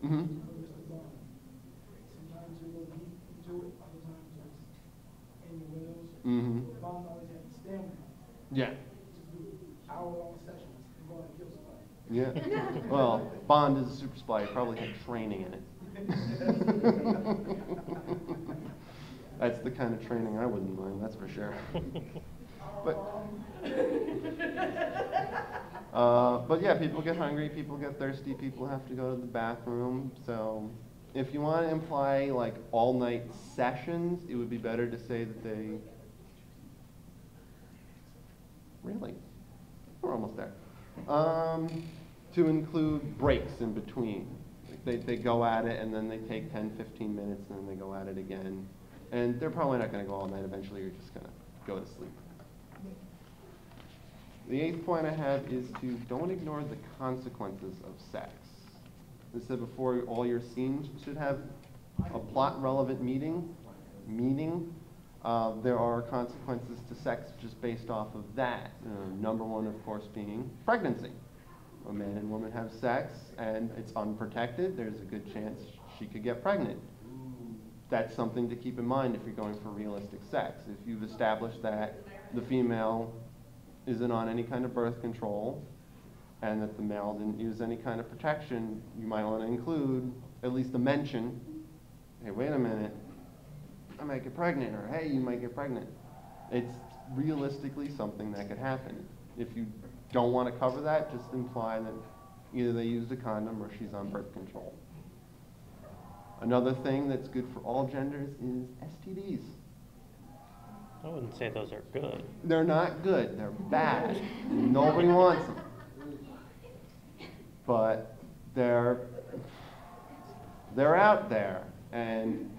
Mm-hmm. Mr. Bond. Sometimes you go deep into it, other times it's innuendos. Mm-hmm. Bond always had the stamina. Yeah. Just do hour-long sessions and go out and kill somebody. Yeah. Well, Bond is a super spy. He probably had training in it. That's the kind of training I wouldn't mind, that's for sure. But yeah, people get hungry, people get thirsty, people have to go to the bathroom. So if you want to imply like all-night sessions, it would be better to say that they... Really? We're almost there. To include breaks in between. They go at it and then they take 10, 15 minutes and then they go at it again. And they're probably not going to go all night. Eventually you're just going to go to sleep. The 8th point I have is to don't ignore the consequences of sex. As I said before, all your scenes should have a plot-relevant meaning. There are consequences to sex just based off of that. Number one, of course, being pregnancy. A man and woman have sex, and it's unprotected. There's a good chance she could get pregnant. That's something to keep in mind if you're going for realistic sex. If you've established that the female isn't on any kind of birth control, and that the male didn't use any kind of protection, you might want to include at least a mention. Hey, wait a minute. I might get pregnant, or hey, you might get pregnant. It's realistically something that could happen. If you don't want to cover that, just imply that either they used a condom or she's on birth control. Another thing that's good for all genders is STDs. I wouldn't say those are good. They're not good. They're bad. Nobody wants them. But they're out there. And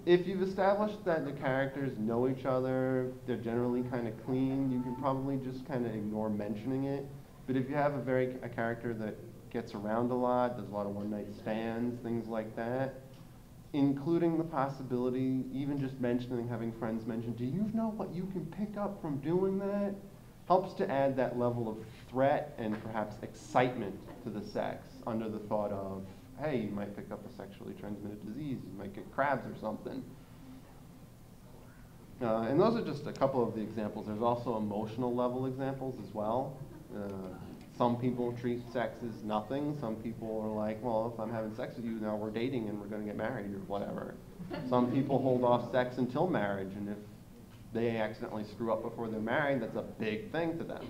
if you've established that the characters know each other, they're generally kind of clean, you can probably just kind of ignore mentioning it. But if you have a character that gets around a lot, does a lot of one-night stands, things like that, including the possibility, even just mentioning, having friends mention, do you know what you can pick up from doing that? Helps to add that level of threat and perhaps excitement to the sex under the thought of, hey, you might pick up a sexually transmitted disease, you might get crabs or something. And those are just a couple of the examples. There's also emotional level examples as well. Some people treat sex as nothing. Some people are like, well, if I'm having sex with you, now we're dating and we're going to get married or whatever. Some people hold off sex until marriage, and if they accidentally screw up before they're married, that's a big thing to them.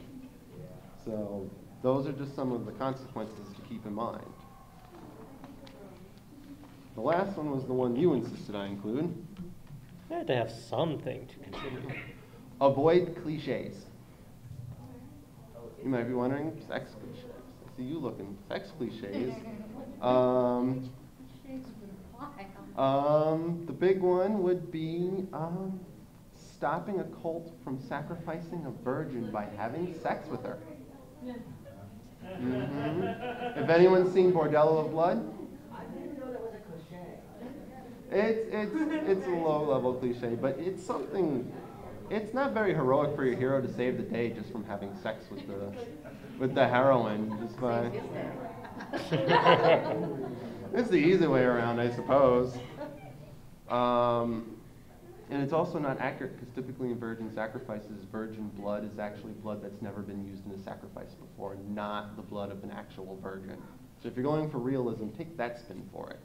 So those are just some of the consequences to keep in mind. The last one was the one you insisted I include. I had to have something to contribute. Avoid cliches. You might be wondering, sex cliches. I see you looking, sex cliches. The big one would be stopping a cult from sacrificing a virgin by having sex with her. Mm-hmm. If anyone's seen Bordello of Blood, It's a low-level cliche, but it's something. It's not very heroic for your hero to save the day just from having sex with the heroine, just by. It's the easy way around, I suppose. And it's also not accurate because typically in virgin sacrifices, virgin blood is actually blood that's never been used in a sacrifice before, not the blood of an actual virgin. So if you're going for realism, take that spin for it.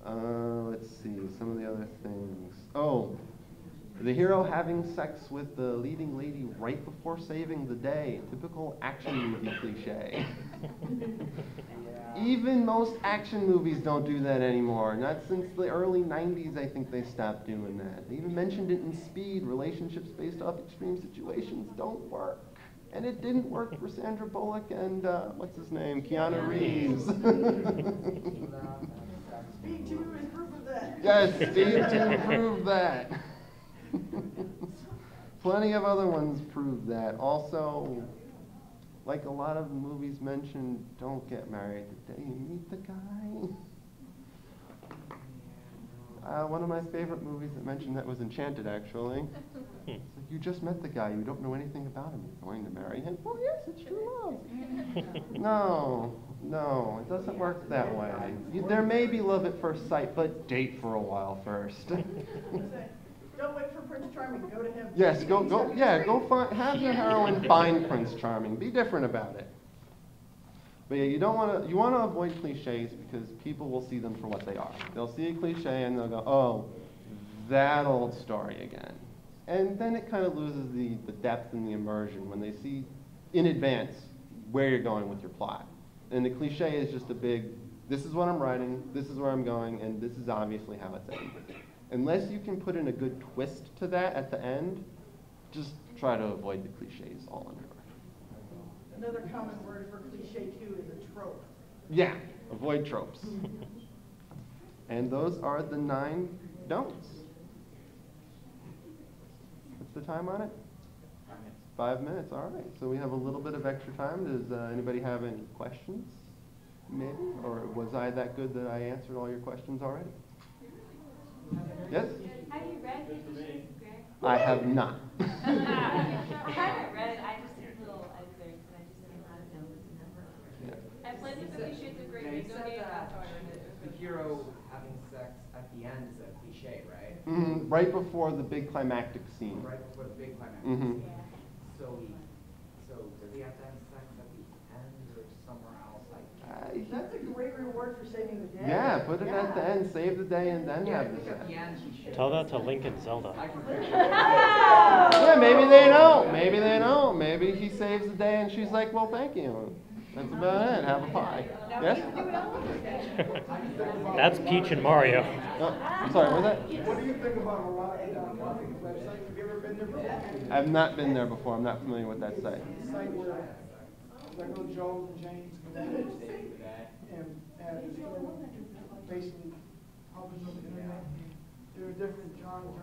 Let's see, some of the other things. Oh, the hero having sex with the leading lady right before saving the day. Typical action movie cliche. Even most action movies don't do that anymore. Not since the early 90s, I think they stopped doing that. They even mentioned it in Speed. Relationships based off extreme situations don't work. And it didn't work for Sandra Bullock and, what's his name? Keanu Reeves. Speed 2 is proof of that. Yes, Speed 2 proved that. Plenty of other ones prove that. Also, like a lot of movies mentioned, don't get married the day you meet the guy. One of my favorite movies that mentioned that was Enchanted, actually. It's like, you just met the guy, you don't know anything about him, you're going to marry him? Oh yes, it's true love. No, it doesn't work that way. There may be love at first sight, but date for a while first. Don't wait for Prince Charming, go to him. Yes, go find, have your heroine find Prince Charming. Be different about it. But yeah, you want to avoid cliches because people will see them for what they are. They'll see a cliche and they'll go, oh, that old story again. And then it kind of loses the depth and the immersion when they see in advance where you're going with your plot. And the cliche is just a big, this is what I'm writing, this is where I'm going, and this is obviously how it's ending. Unless you can put in a good twist to that at the end, just try to avoid the cliches all in. Another common word for cliche too is a trope. Yeah, avoid tropes. And those are the 9 don'ts. What's the time on it? 5 minutes. 5 minutes, all right. So we have a little bit of extra time. Does anybody have any questions? Maybe? Or was I that good that I answered all your questions already? Yes? Have you read 50 Shades of Grey? I have not. I haven't read it. I just did little excerpts and I just didn't know how to know the number. Yeah. I played the 50 Shades of Grey They video said game. that That's how I read it. the hero having sex at the end is a cliche, right? Right before the big climactic scene. Right before the big climax. Mhm. Yeah. So does he have to have sex at the end or somewhere else? That's a great reward for saving the day. Yeah, put it at the end, save the day, and then Yeah, I have the think at sex. the end he should. Tell that to Link and Zelda. I can picture it. Yeah, maybe they don't. Maybe they don't. Maybe he saves the day and she's like, well, thank you. That's about it. Have a pie. Yes? That's Peach and Mario. Oh, sorry, what was that? What do you think about Literotica website? Have you ever been there before? I've not been there before. I'm not familiar with that site. It's a site where regular Joes and Janes go in and basically publish on the internet. There are different genres,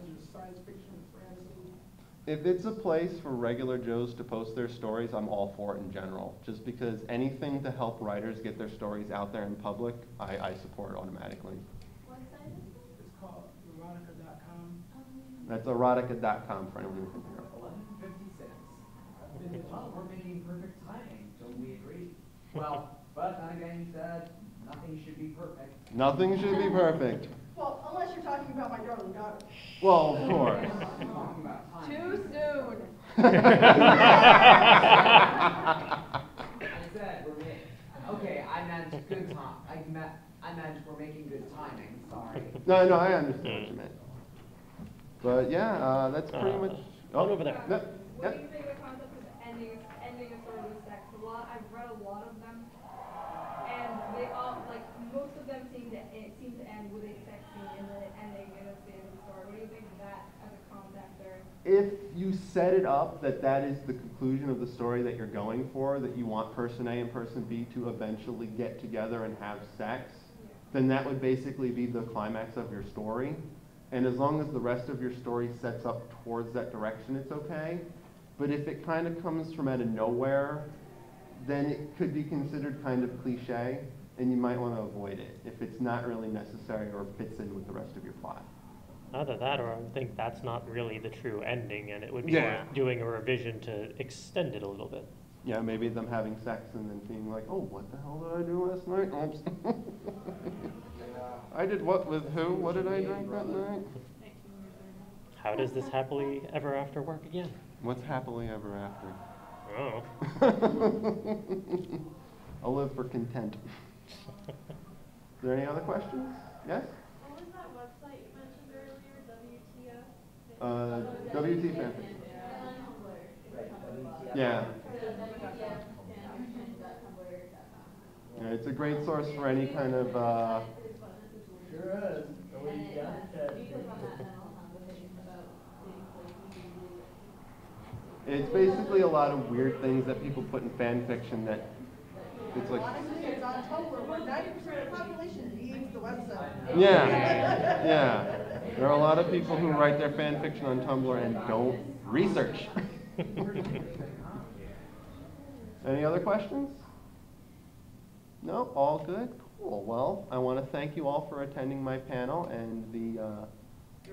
there's science fiction, fantasy. If it's a place for regular Joes to post their stories, I'm all for it in general. Just because anything to help writers get their stories out there in public, I support automatically. What site is it? It's called Literotica.com. That's erotica.com for anyone who can hear. 11:56. Well, we're making perfect timing, so we agree. Well, but then again, you said nothing should be perfect. Nothing should be perfect. Well, unless you're talking about my darling daughter. Well, of course. I'm talking about timing. Too soon. I said we're making. Okay, I meant good time. I meant we're making good timing. Sorry. No, I understand what you meant. But yeah, that's pretty much. One over there. Yep. What do you think of the concept of ending a story with sex? I've read a lot of them, and they all, like, most of them seem to end with a sex scene and then ending in a state of the story. What do you think of that as a concept, or? If you set it up that is the conclusion of the story that you're going for, that you want person A and person B to eventually get together and have sex, then that would basically be the climax of your story. And as long as the rest of your story sets up towards that direction, it's okay. But if it kind of comes from out of nowhere, then it could be considered kind of cliche. and you might want to avoid it if it's not really necessary or fits in with the rest of your plot. Either that, or I think that's not really the true ending, and it would be Yeah. worth doing a revision to extend it a little bit. Yeah, maybe them having sex and then being like, oh, what the hell did I do last night? Oops. I did what with who? What did I drink that night? How does this happily ever after work again? What's happily ever after? Oh. I'll live for content. Is there any other questions? Yes? What was that website you mentioned earlier, WTF? WT fanfiction. Yeah. Yeah, it's a great source for any kind of, Sure is. So we it's basically a lot of weird things that people put in fan fiction that it's like, Honestly, it's on Tumblr where 90% of the population needs the website. yeah, yeah. There are a lot of people who write their fan fiction on Tumblr and don't research. Any other questions? No? All good? Cool. Well, I want to thank you all for attending my panel and the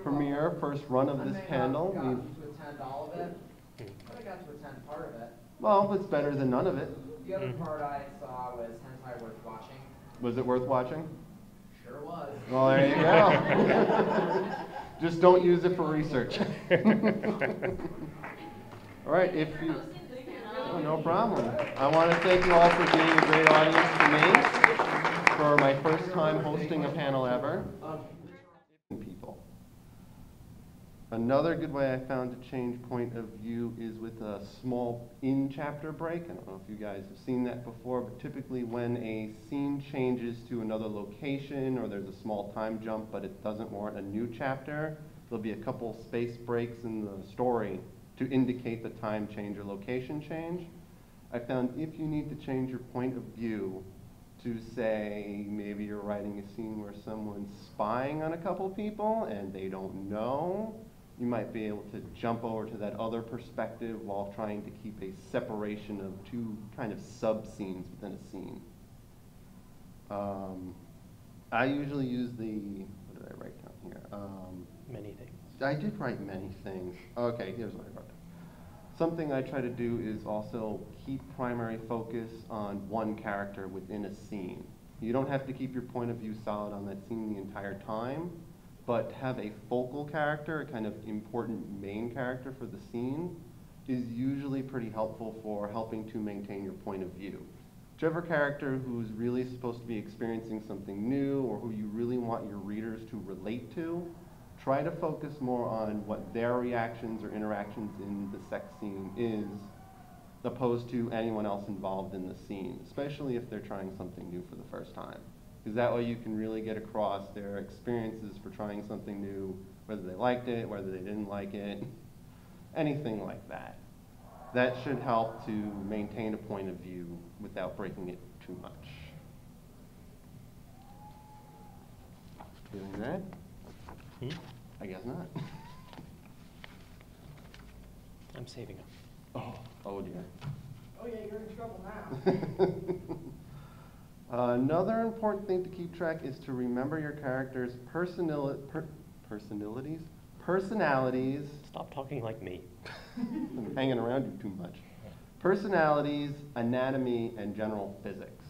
premiere, first run of this panel. I may not have gotten to attend all of it, but I got to attend part of it. Well, it's better than none of it. The other part I saw was hentai worth watching. Was it worth watching? Sure was. Well, there you go. Just don't use it for research. All right, if you... Oh, no problem. I want to thank you all for being a great audience to me for my first time hosting a panel ever. People. Another good way I found to change point of view is with a small in-chapter break. I don't know if you guys have seen that before, but typically when a scene changes to another location or there's a small time jump but it doesn't warrant a new chapter, there'll be a couple space breaks in the story to indicate the time change or location change. I found if you need to change your point of view to say maybe you're writing a scene where someone's spying on a couple people and they don't know, you might be able to jump over to that other perspective while trying to keep a separation of two kind of sub-scenes within a scene. I usually use the, what did I write down here? Many things. I did write many things. Okay, here's what I wrote down. Something I try to do is also keep primary focus on one character within a scene. You don't have to keep your point of view solid on that scene the entire time, but have a focal character, a kind of important main character for the scene, is usually pretty helpful for helping to maintain your point of view. Whichever character who's really supposed to be experiencing something new or who you really want your readers to relate to, try to focus more on what their reactions or interactions in the sex scene is, opposed to anyone else involved in the scene, especially if they're trying something new for the first time. Because that way you can really get across their experiences for trying something new, whether they liked it, whether they didn't like it, anything like that. That should help to maintain a point of view without breaking it too much. Feeling that? I guess not. I'm saving up. Oh dear. Oh yeah, you're in trouble now. Another important thing to keep track is to remember your character's personalities. Stop talking like me. I'm hanging around you too much. Personalities, anatomy, and general physics.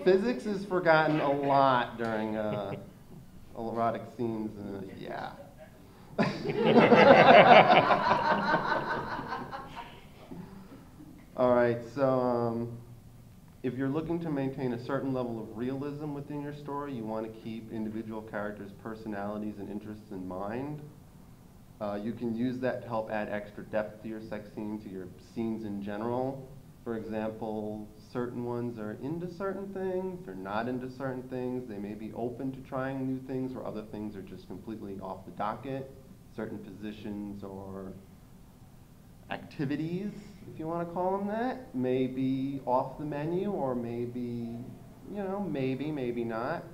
Physics is forgotten a lot during erotic scenes. Yeah. All right, so if you're looking to maintain a certain level of realism within your story, you want to keep individual characters' personalities and interests in mind. You can use that to help add extra depth to your sex scene, to your scenes in general. For example, certain ones are into certain things, they're not into certain things, they may be open to trying new things, or other things are just completely off the docket. Certain positions or activities, if you want to call them that, may be off the menu, or maybe, maybe not.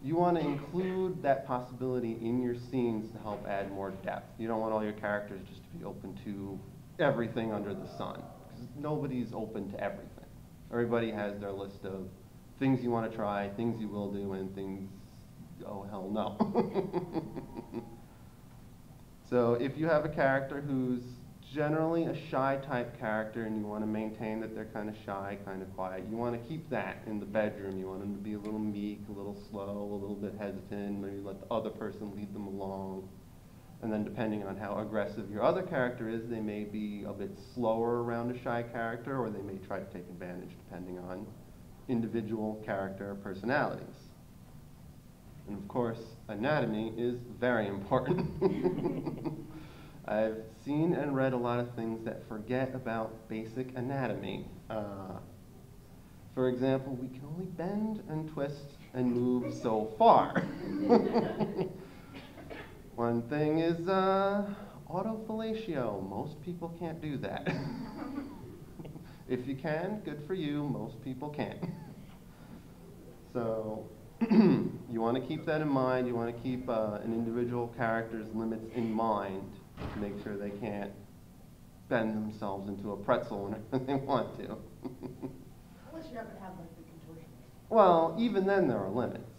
You want to include that possibility in your scenes to help add more depth. You don't want all your characters just to be open to everything under the sun, because nobody's open to everything. Everybody has their list of things you want to try, things you will do, and things, oh hell no. So if you have a character who's generally a shy type character and you want to maintain that they're kind of shy, kind of quiet, you want to keep that in the bedroom. You want them to be a little meek, a little slow, a little bit hesitant, maybe let the other person lead them along. And then depending on how aggressive your other character is, they may be a bit slower around a shy character, or they may try to take advantage depending on individual character personalities. And of course, anatomy is very important. I've seen and read a lot of things that forget about basic anatomy. For example, we can only bend and twist and move so far. One thing is autofellatio. Most people can't do that. If you can, good for you. Most people can't. So you want to keep that in mind. You want to keep an individual character's limits in mind to make sure they can't bend themselves into a pretzel whenever they want to. Unless you happen to have like the contortionist. Well, even then there are limits.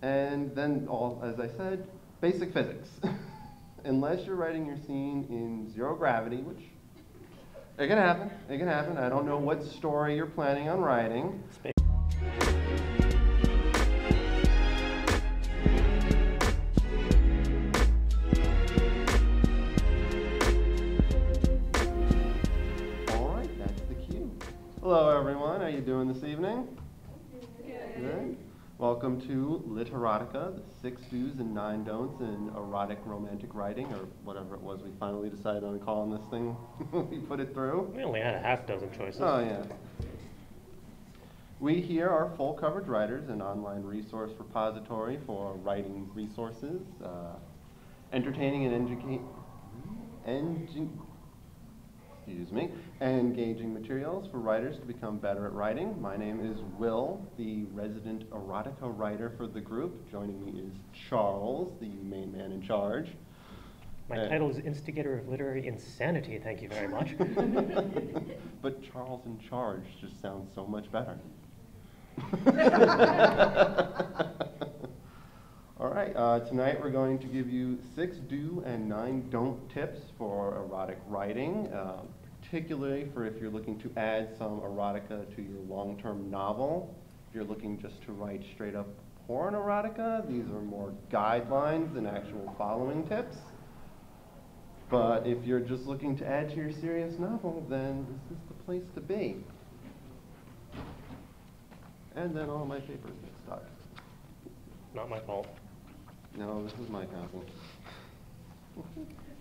And then, as I said, basic physics. Unless you're writing your scene in zero gravity, which it can happen. It can happen. I don't know what story you're planning on writing. All right, that's the cue. Hello, everyone. How are you doing this evening? Good. Welcome to Literotica, the 6 do's and 9 don'ts in erotic romantic writing, or whatever it was we finally decided on calling this thing when we put it through. We only had a half dozen choices. Oh, yeah. We here are Full Coverage Writers, an online resource repository for writing resources, entertaining and engaging materials for writers to become better at writing. My name is Will, the resident erotica writer for the group. Joining me is Charles, the main man in charge. My title is Instigator of Literary Insanity, thank you very much. But Charles in charge just sounds so much better. All right, tonight we're going to give you 6 do and 9 don't tips for erotic writing, particularly for if you're looking to add some erotica to your long-term novel. If you're looking just to write straight up porn erotica, these are more guidelines than actual following tips. But if you're just looking to add to your serious novel, then this is the place to be. And then all my papers get stuck. Not my fault. No, this is my copy.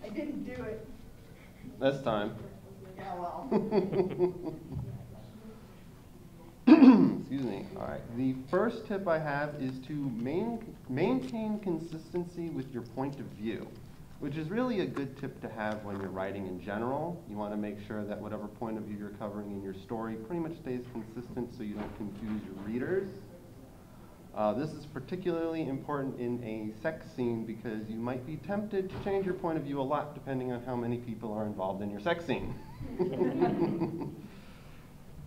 I didn't do it. This time. Yeah, well. Excuse me. All right. The first tip I have is to maintain consistency with your point of view, which is really a good tip to have when you're writing in general. You want to make sure that whatever point of view you're covering in your story pretty much stays consistent so you don't confuse your readers. This is particularly important in a sex scene because you might be tempted to change your point of view a lot depending on how many people are involved in your sex scene.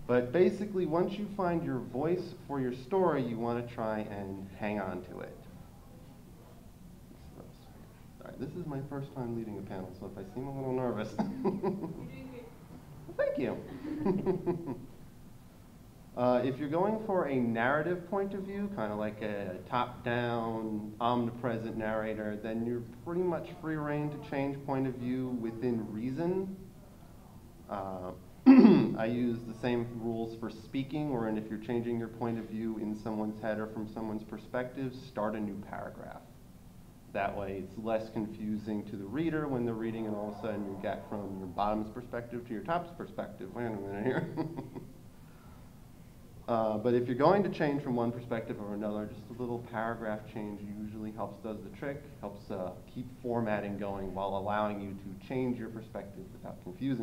But basically, once you find your voice for your story, you want to try and hang on to it. All right, this is my first time leading a panel, so if I seem a little nervous. Thank you. If you're going for a narrative point of view, kind of like a top-down, omnipresent narrator, then you're pretty much free rein to change point of view within reason. I use the same rules for speaking, wherein if you're changing your point of view in someone's head or from someone's perspective, start a new paragraph. That way it's less confusing to the reader when they're reading and all of a sudden you get from your bottom's perspective to your top's perspective. Wait a minute here. But if you're going to change from one perspective or another, just a little paragraph change usually does the trick, helps keep formatting going while allowing you to change your perspective without confusing